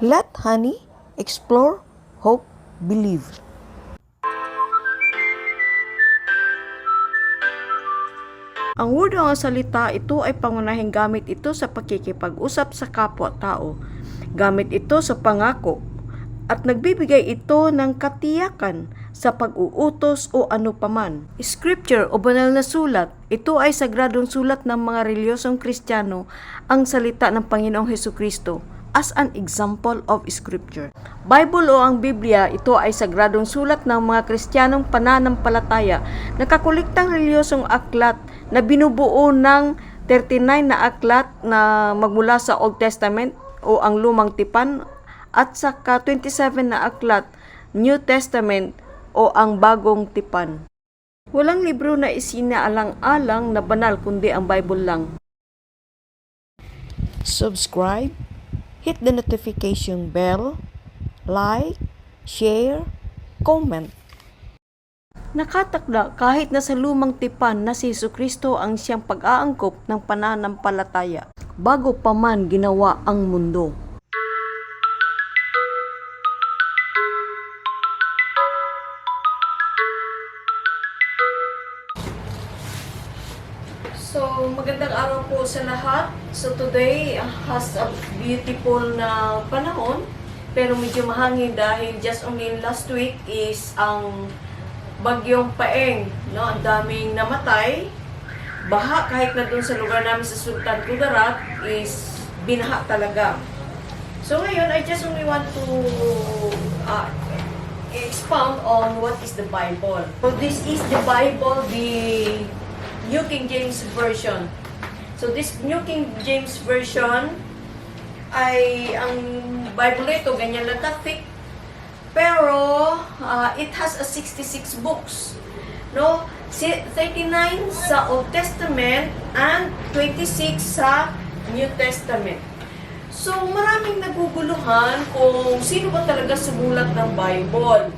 Let honey explore, hope, believe. Ang word o ang salita, ito ay pangunahing gamit ito sa pakikipag-usap sa kapwa-tao. Gamit ito sa pangako at nagbibigay ito ng katiyakan sa pag-uutos o ano paman. Scripture o banal na sulat, ito ay sagradong sulat ng mga reliyosong Kristiyano, ang salita ng Panginoong Hesukristo as an example of Scripture. Bible o ang Biblia, ito ay sagradong sulat ng mga Kristiyanong pananampalataya na kakuliktang reliyosong aklat na binubuo ng 39 na aklat na magmula sa Old Testament o ang Lumang Tipan at saka 27 na aklat New Testament o ang Bagong Tipan. Walang libro na isinaalang-alang na banal kundi ang Bible lang. Subscribe, hit the notification bell, like, share, comment. Nakatakda kahit na sa Lumang Tipan na si Jesucristo ang siyang pag-aangkop ng pananampalataya bago pa man ginawa ang mundo. So, magandang araw po sa lahat. So, today has a beautiful na panahon, pero medyo mahangin dahil just only last week is ang bagyong Paeng, no? Ang daming namatay. Baha kahit na doon sa lugar namin sa Sultan Kudarat is binaha talaga. So, ngayon, I just only want to expound on what is the Bible. So, this is the Bible, the New King James Version. So, this New King James Version ay, ang Bible ito, ganyan lang ka-thick. Pero, it has a 66 books. No? 39 sa Old Testament and 26 sa New Testament. So, maraming naguguluhan kung sino ba talaga sumulat ng Bible.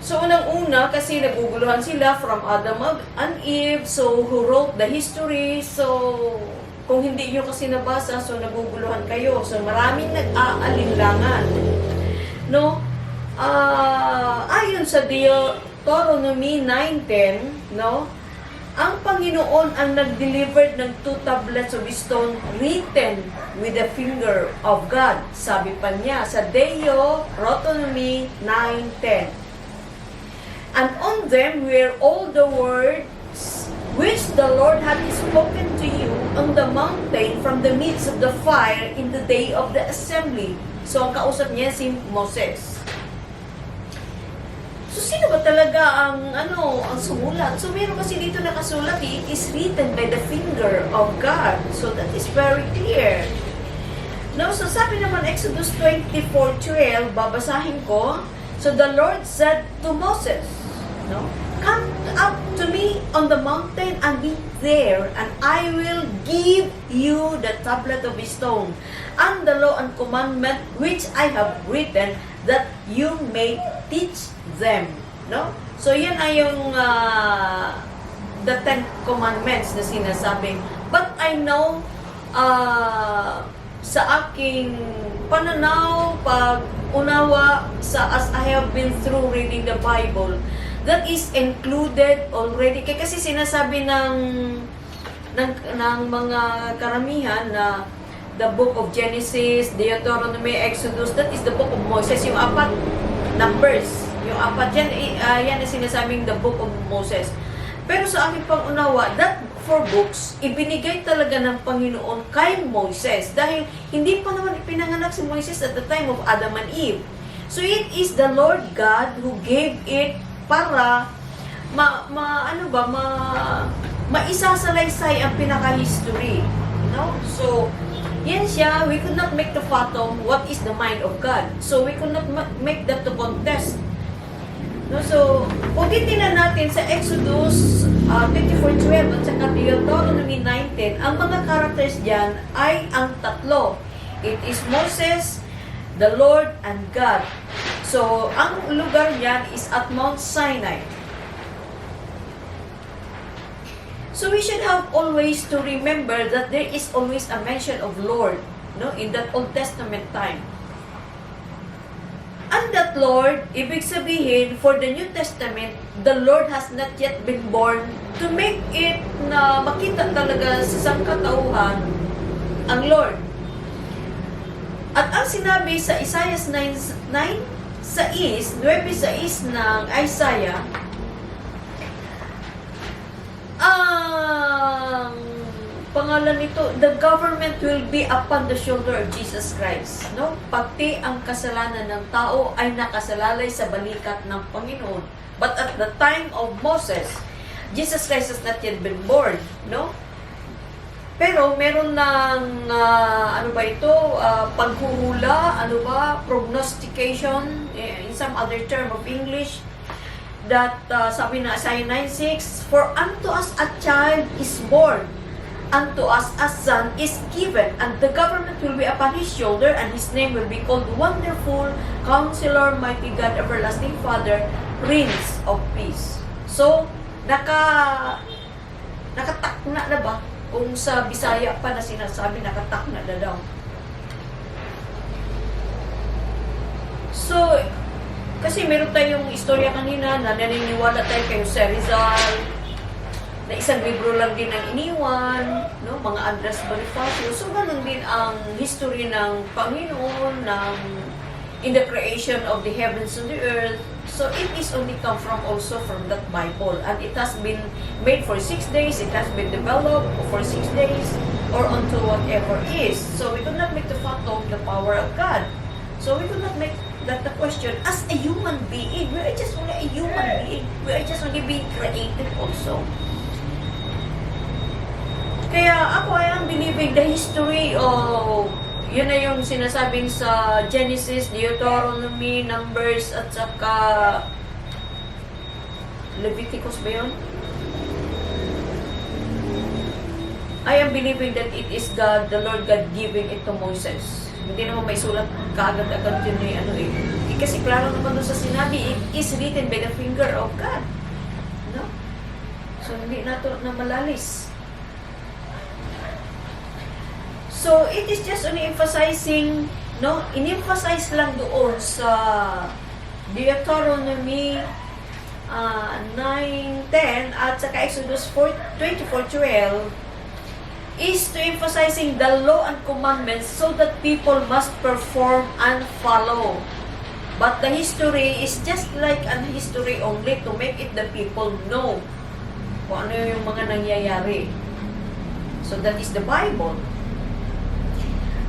So, unang-una, kasi naguguluhan sila from Adam and Eve, so who wrote the history, so kung hindi nyo kasi nabasa, so naguguluhan kayo. So, maraming nag-aalinlangan. No? Ayon sa Deuteronomy 9:10, no? Ang Panginoon ang nag-delivered ng 2 tablets of stone written with the finger of God. Sabi pa niya sa Deuteronomy 9:10. And on them were all the words which the Lord had spoken to you on the mountain from the midst of the fire in the day of the assembly. So, ang kausap niya si Moses. So, sino ba talaga ang sumulat? So, meron kasi dito nakasulat, it is written by the finger of God. So, that is very clear. No, so sabi naman Exodus 24:12, babasahin ko. So, the Lord said to Moses, no, come up to me on the mountain and be there, and I will give you the tablet of stone and the law and commandment which I have written, that you may teach them. No? So, yan ay yung the 10 commandments na sinasabing. But I know sa aking pananaw, pag-unawa as I have been through reading the Bible, that is included already. Kasi sinasabi ng mga karamihan na the book of Genesis, Deuteronomy, Exodus, that is the book of Moses. Yung 4 numbers, yung 4 yan ay sinasabing the book of Moses. Pero sa aking pang-unawa, that 4 books, ibinigay talaga ng Panginoon kay Moses. Dahil hindi pa naman ipinanganak si Moses at the time of Adam and Eve. So it is the Lord God who gave it para maisasalaysay ang pinaka-history. No? So, yan siya, we could not make to fathom what is the mind of God. So, we could not make that to contest. No? So, kung titignan natin sa Exodus 24:12 at saka Deuteronomy 9:10, ang mga characters diyan ay ang tatlo. It is Moses, the Lord, and God. So, ang lugar niyan is at Mount Sinai. So, we should have always to remember that there is always a mention of Lord, no, in that Old Testament time. And that Lord, ibig sabihin, for the New Testament, the Lord has not yet been born to make it na makita talaga sa sangkatauhan ang Lord. At ang sinabi sa Isaiah 9:6 ng Isaiah, ang pangalan nito, the government will be upon the shoulder of Jesus Christ. No? Pati ang kasalanan ng tao ay nakasalalay sa balikat ng Panginoon. But at the time of Moses, Jesus Christ has not yet been born. No? Pero meron ng, paghuhula, prognostication, in some other term of English, that sabi na Isaiah 9:6, for unto us a child is born, unto us a son is given, and the government will be upon his shoulder, and his name will be called Wonderful, Counselor, Mighty God, Everlasting Father, Prince of Peace. So, nakatakna na ba? Kung sa Bisaya pa na sinasabi, nakatakna na daw. So, kasi meron tayong istorya kanina na naniniwala tayo kay Jose Rizal, na isang libro lang din ang iniwan, no? Mga Andres Bonifacio. So, ganun din ang history ng Panginoon, in the creation of the heavens and the earth. So, it is only come from also from that Bible. And it has been made for 6 days, it has been developed for 6 days, or unto whatever is. So, we could not make the fathom the power of God. So, we could not make that the question, as a human being, we are just only a human being. We are just only being created also. Kaya ako ay am believing the history of, yun na yung sinasabing sa Genesis, Deuteronomy, Numbers, at saka Leviticus ba yun? I am believing that it is God, the Lord God giving it to Moses. Hindi naman may sulat kaagad-agad yun kasi klaro naman doon sa sinabi, it is written by the finger of God. No? So, hindi nato na malalis. So, it is just only emphasizing, no? In-emphasize lang doon sa Deuteronomy 9:10 at saka Exodus 24:12 is to emphasizing the law and commandments so that people must perform and follow. But the history is just like an history only to make it the people know kung ano yung mga nangyayari. So that is the Bible.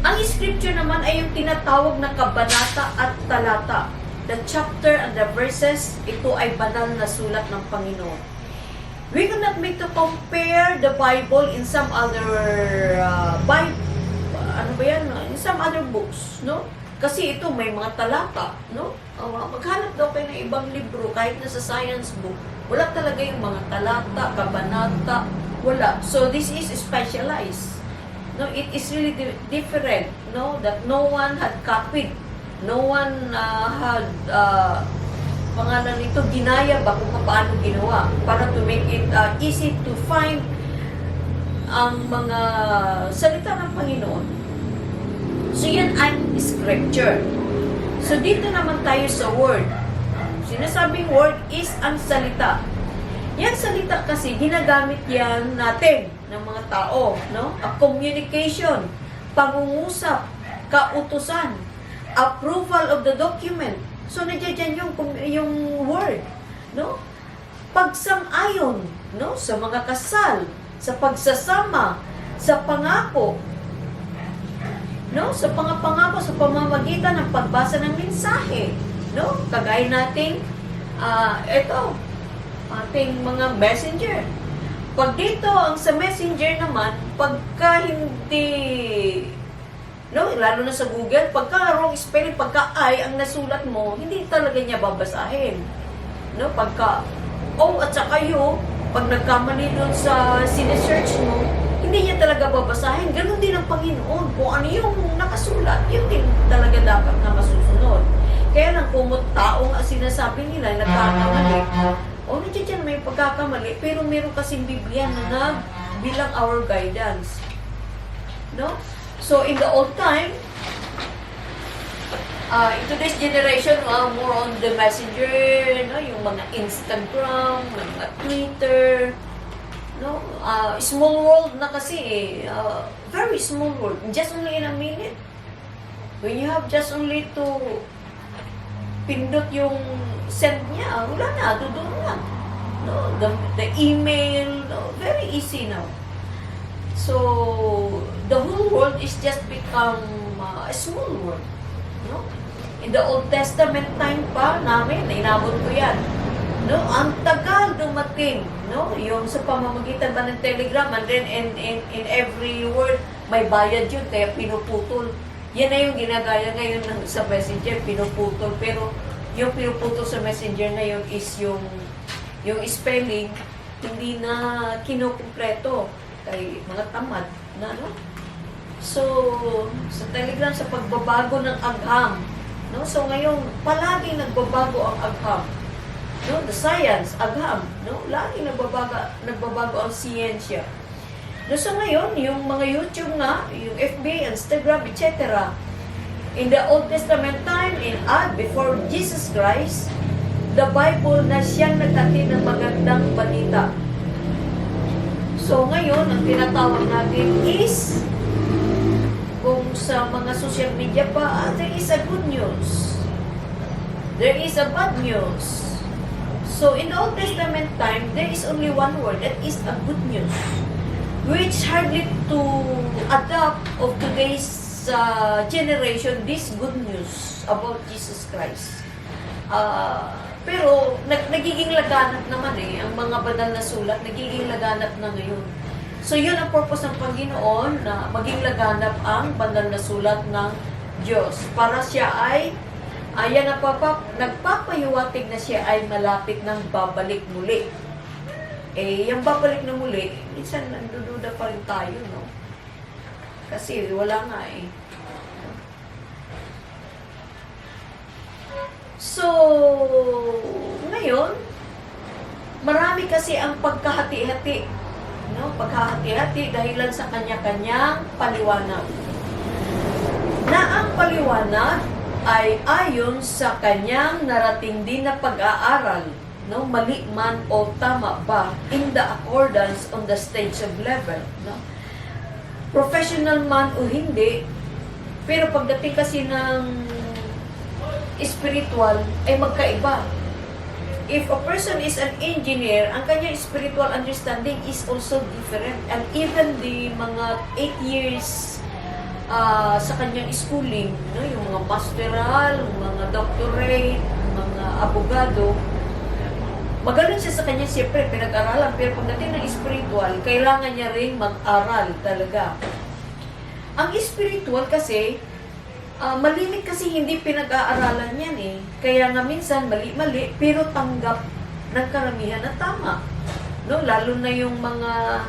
Ang scripture naman ay yung tinatawag na kabanata at talata. The chapter and the verses, ito ay banal na sulat ng Panginoon. We cannot make to compare the Bible in some other in some other books, no? Kasi ito may mga talata, no? Maghanap daw kayo ng ibang libro kahit na sa science book. Wala talaga yung mga talata, kabanata, wala. So this is specialized. No, it is really different, no? That no one had copied. No one had pangalan nito, ginaya ba kung paano ginawa para to make it easy to find ang mga salita ng Panginoon. So yan ang scripture. So dito naman tayo sa word. Sinasabing word is ang salita. Yan salita kasi ginagamit yan natin ng mga tao, no? A communication, pangungusap, kautusan, approval of the document. So, nandiyan yung word, no? Pagsang-ayon, no? Sa mga kasal, sa pagsasama, sa pangako, no? Sa pangako, sa pamamagitan ng pagbasa ng mensahe, no? Kagaya nating, ito, ating mga messenger. Pag dito, ang sa messenger naman, pagka hindi, no, lalo na sa Google, pagka wrong spelling, pagka I ang nasulat mo, hindi talaga niya babasahin. No, pagka O at saka U, pag nagkamali doon sa sinesearch mo, hindi niya talaga babasahin. Ganon din ang Panginoon. Kung ano yung nakasulat, yun din talaga dapat na masusunod. Kaya lang kung taong sinasabi nila, nagkakamali, nandiyan may pagkakamali, pero meron kasing Biblia na bilang our guidance. No? So, in the old time, In today's generation, more on the messenger, no, yung mga Instagram, mga Twitter, no, small world na kasi very small world, just only in a minute. When you have just only to pindot yung send niya, wala na, doon na. No, the email, no, very easy now. So, the whole world is just become a small world. No? In the Old Testament time pa namin, inabot ko yan. No? Ang tagal dumating, no? Yung sa pamamagitan ba ng telegram, and then in every word, may bayad yun, kaya pinuputol. Yan na yung ginagaya ngayon sa messenger, pinuputol. Pero yung pinuputol sa messenger na yun is yung spelling, hindi na kinukumpleto kay mga tamad na, no? So, sa Telegram, sa pagbabago ng agham, no? So, ngayon, palagi nagbabago ang agham. No? The science, agham, no? Lagi nagbabago ang siyensya. No? So, ngayon, yung mga YouTube nga, yung FB, Instagram, etc. In the Old Testament time, before Jesus Christ, the Bible na siyang naghatid ng magandang balita. So, ngayon, ang tinatawag natin is, kung sa mga social media pa, there is a good news. There is a bad news. So, in the Old Testament time, there is only one word, that is a good news, which hardly to adapt of today's generation, this good news about Jesus Christ. Pero, nagiging laganap naman ang mga banal na sulat, nagiging laganap na ngayon. So, yun ang purpose ng Panginoon na maging laganap ang banal na sulat ng Diyos. Para siya ay, nagpapahiwatig na siya ay malapit ng babalik muli. Yung babalik na muli, minsan nandududa pa rin tayo, no? Kasi wala nga So, ngayon, marami kasi ang pagkahati-hati. No? Pagkahati-hati dahilan sa kanya-kanyang paliwanag. Na ang paliwanag ay ayon sa kanyang narating din na pag-aaral. No? Mali man o tama ba in the accordance on the stage of level. No? Professional man o hindi, pero pagdating kasi ng spiritual ay magkaiba. If a person is an engineer, ang kanyang spiritual understanding is also different. And even the mga 8 years sa kanyang schooling, no, yung mga masteral, mga doctorate, mga abogado, magaling siya sa kanya, siyempre, pinag-aralan. Pero pagdating ng spiritual, kailangan niya rin mag-aral talaga. Ang spiritual kasi, malimit kasi hindi pinag-aaralan yan Kaya nga minsan mali-mali, pero tanggap ng karamihan na tama. No? Lalo na yung mga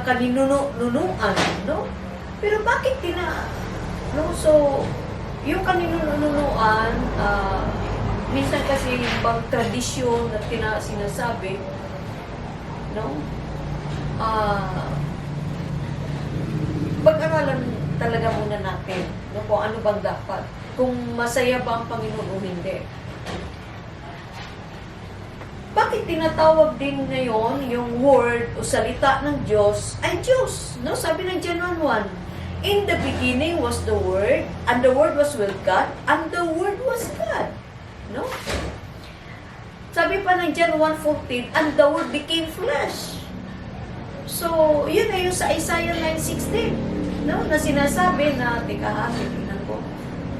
kaninunuan, no? Pero bakit no? So, yung kaninunuan, minsan kasi yung tradisyon na sinasabi, no? Pag-aralan talaga muna natin, no, kung ano bang dapat. Kung masaya ba ang Panginoon o hindi. Bakit tinatawag din ngayon yung word o salita ng Diyos ay Diyos? No? Sabi ng John 1:1, in the beginning was the Word, and the Word was with God, and the Word was God. No? Sabi pa ng John 1:14, and the Word became flesh. So, yun na yung sa Isaiah 9:16, no? Na sinasabi na, tingnan ko,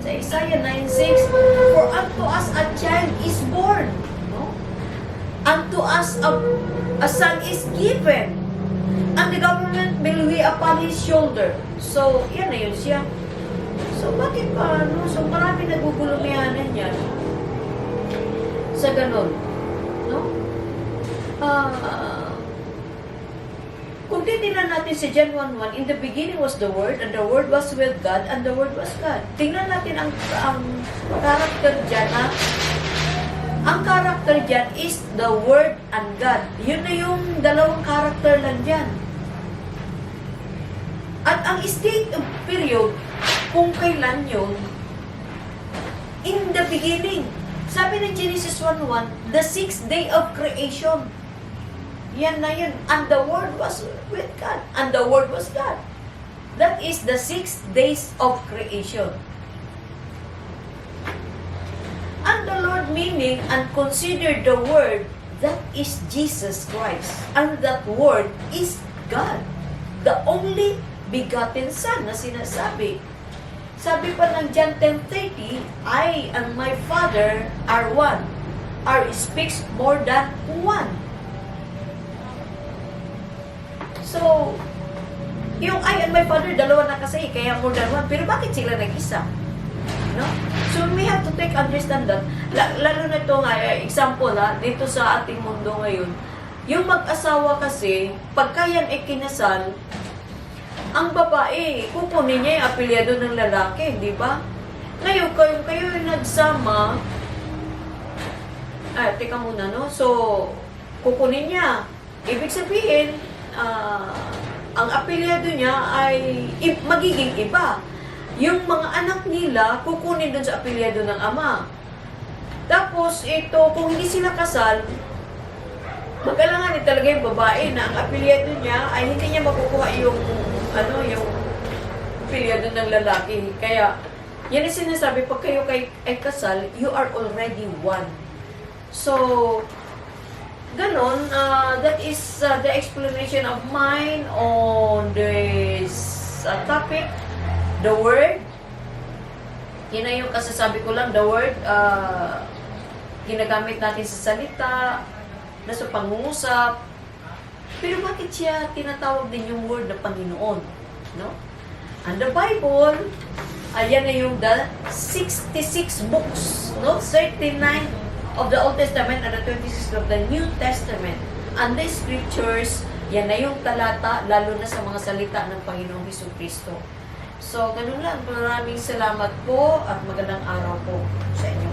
sa Isaiah 9:6, for unto us a child is born, no? Unto us a son is given, and the government will be upon his shoulder. So, yan na yun siya. So, bakit pa, no? So, marami nagugulumihanan yan sa ganun, no? Kung titignan natin si John 1:1, in the beginning was the Word, and the Word was with God, and the Word was God. Tingnan natin ang character dyan, ang character dyan is the Word and God. Yun na yung dalawang character lang dyan. At ang state of period kung kailan yun, in the beginning. Sabi ng Genesis 1:1, the sixth day of creation. Yan na yun. And the Word was with God. And the Word was God. That is the 6 days of creation. And the Lord meaning and consider the Word, that is Jesus Christ. And that Word is God. The only begotten Son na sinasabi. Sabi pa ng John 10:30, I and my Father are one. Or speaks more than one. So, yung I and my Father, dalawa na kasi, kaya more than one. Pero bakit sila nag-isa? No? So, we have to understand that. Lalo na ito nga, example dito sa ating mundo ngayon, yung mag-asawa kasi, pagka yan ay kinasal, ang babae, kukunin niya yung apelyado ng lalaki, di ba? Ngayon, kayo yung nagsama, teka muna, no? So, kukunin niya. Ibig sabihin, ang apelyado niya ay magiging iba. Yung mga anak nila, kukunin dun sa apelyado ng ama. Tapos, ito, kung hindi sila kasal, mag-alanganin talaga yung babae na ang apelyado niya ay hindi niya makukuha yung apelyado ng lalaki. Kaya, yan ang sinasabi, pag kayo ay kasal, you are already one. So, ganon, that is the explanation of mine on this topic, the Word. Yan na yung kasasabi ko lang, the Word, ginagamit natin sa salita, na sa pangungusap. Pero bakit siya tinatawag din yung Word na Panginoon? No? And the Bible, ayan na yung the 66 books, no? 39 of the Old Testament and the 26 of the New Testament. And the scriptures, yan na yung talata, lalo na sa mga salita ng Panginoong Jesucristo. So, ganun lang. Maraming salamat po at magandang araw po sa inyo.